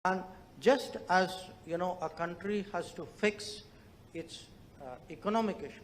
And just as a country has to fix its economic issues,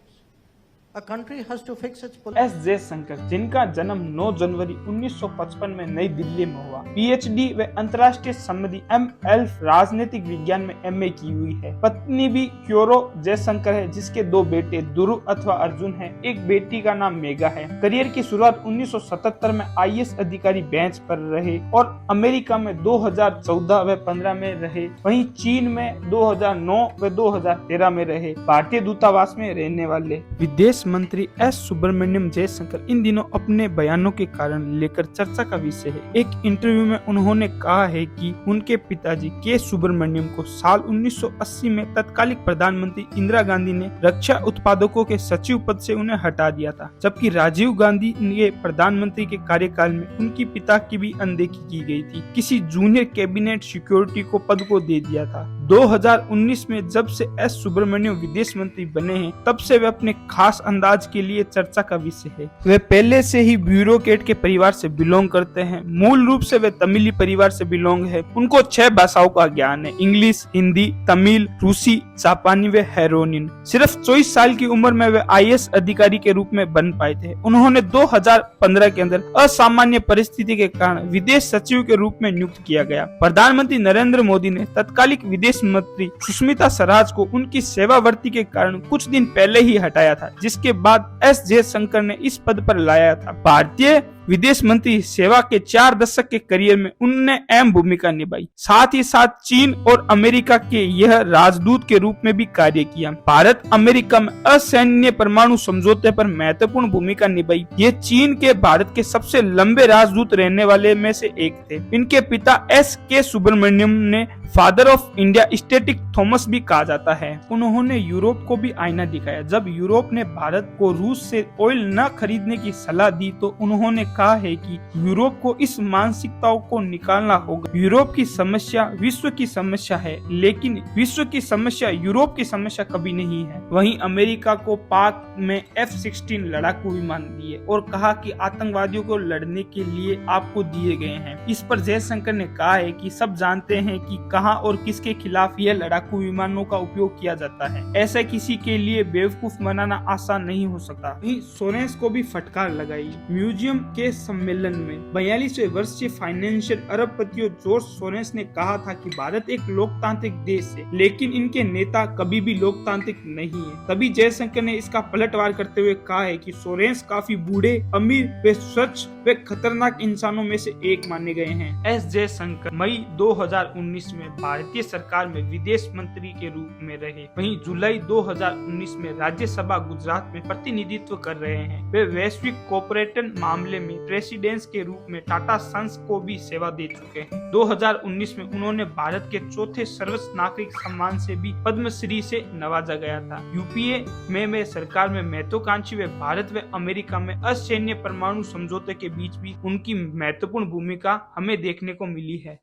a country has to fix its S Jaishankar, जिनका जन्म 9 जनवरी 1955 में नई दिल्ली में हुआ, पीएचडी व अंतर्राष्ट्रीय संबंधी एमएल राजनीतिक विज्ञान में एमए की हुई है। पत्नी भी क्योरो जयशंकर है, जिसके 2 बेटे ध्रुव अथवा अर्जुन हैं। एक बेटी का नाम मेघा है। करियर की शुरुआत 1977 में आईएएस अधिकारी बेंच पर रहे और अमेरिका में 2014 व 15 में रहे। वहीं चीन में 2009 व 2013 में रहे। भारतीय दूतावास में रहने वाले विदेश मंत्री एस सुब्रमण्यम जयशंकर इन दिनों अपने बयानों के कारण लेकर चर्चा का विषय है। एक इंटरव्यू में उन्होंने कहा है कि उनके पिताजी के सुब्रमण्यम को साल 1980 में तत्कालिक प्रधानमंत्री इंदिरा गांधी ने रक्षा उत्पादकों के सचिव पद से उन्हें हटा दिया था, जबकि राजीव गांधी के प्रधानमंत्री के कार्यकाल में उनकी पिता की भी अनदेखी की गई थी। किसी जूनियर कैबिनेट सिक्योरिटी को पद को दे दिया था। 2019 में जब से एस सुब्रमण्यम विदेश मंत्री बने हैं, तब से वे अपने खास अंदाज के लिए चर्चा का विषय है। वे पहले से ही ब्यूरोक्रेट के परिवार से बिलोंग करते हैं। मूल रूप से वे तमिली परिवार से बिलोंग है। उनको 6 भाषाओं का ज्ञान है: इंग्लिश, हिंदी, तमिल, रूसी, जापानी व हेरोनिन। सिर्फ 24 साल की उम्र में वे आईएएस अधिकारी के रूप में बन पाए थे। उन्होंने 2015 के अंदर असामान्य परिस्थिति के कारण विदेश सचिव के रूप में नियुक्त किया गया। प्रधानमंत्री नरेंद्र मोदी ने तत्कालिक विदेश मंत्री सुष्मिता स्वराज को उनकी सेवावर्ती के कारण कुछ दिन पहले ही हटाया था, जिसके बाद एस जयशंकर ने इस पद पर लाया था। भारतीय विदेश मंत्री सेवा के 4 दशक के करियर में उन्होंने अहम भूमिका निभाई। साथ ही साथ चीन और अमेरिका के यह राजदूत के रूप में भी कार्य किया। भारत अमेरिका में असैन्य परमाणु समझौते पर महत्वपूर्ण भूमिका निभाई। ये चीन के भारत के सबसे लंबे राजदूत रहने वाले में से एक थे। इनके पिता एस के सुब्रमण्यम ने father of India static Thomas भी कहा जाता है। उन्होंने यूरोप को भी आईना दिखाया। जब यूरोप ने भारत को रूस से ऑयल न खरीदने की सलाह दी, तो उन्होंने कहा है कि यूरोप को इस मानसिकताओं को निकालना होगा। यूरोप की समस्या विश्व की समस्या है, लेकिन विश्व की समस्या यूरोप की समस्या कभी नहीं है। वहीं अमेरिका को पाक में F-16 लड़ाकू विमान दिए और कहा कि आतंकवादियों को लड़ने के लिए आपको दिए गए हैं। इस पर जयशंकर ने कहा है कि सब जानते हैं कि कहां और किसके खिलाफ यह लड़ाकू विमानों का उपयोग किया जाता है। ऐसा किसी के लिए बेवकूफ बनाना आसान नहीं हो सकता। वहीं सोरेस को भी फटकार लगाई। म्यूजियम के सम्मेलन में 42वें वर्षीय फाइनेंशियल अरबपतियों जॉर्ज सोरेस ने कहा था कि भारत एक लोकतांत्रिक देश है, लेकिन इनके नेता कभी भी लोकतांत्रिक नहीं है। तभी जयशंकर ने इसका पलटवार करते हुए कहा है कि सोरेस काफी बूढ़े, अमीर व स्वच्छ व खतरनाक इंसानों में से एक माने गए हैं। एस जयशंकर मई 2019 में भारतीय सरकार में विदेश मंत्री के रूप में रहे। वहीं जुलाई 2019 में राज्यसभा गुजरात में प्रतिनिधित्व कर रहे हैं। वे वैश्विक कोऑपरेशन मामले में प्रेसिडेंट के रूप में टाटा सन्स को भी सेवा दे चुके हैं। 2019 में उन्होंने भारत के 4थे सर्वोच्च नागरिक सम्मान से भी पद्मश्री से नवाजा गया था। यूपीए में सरकार में महत्वाकांक्षी व भारत व अमेरिका में असैन्य परमाणु समझौते के बीच भी उनकी महत्वपूर्ण भूमिका हमें देखने को मिली है।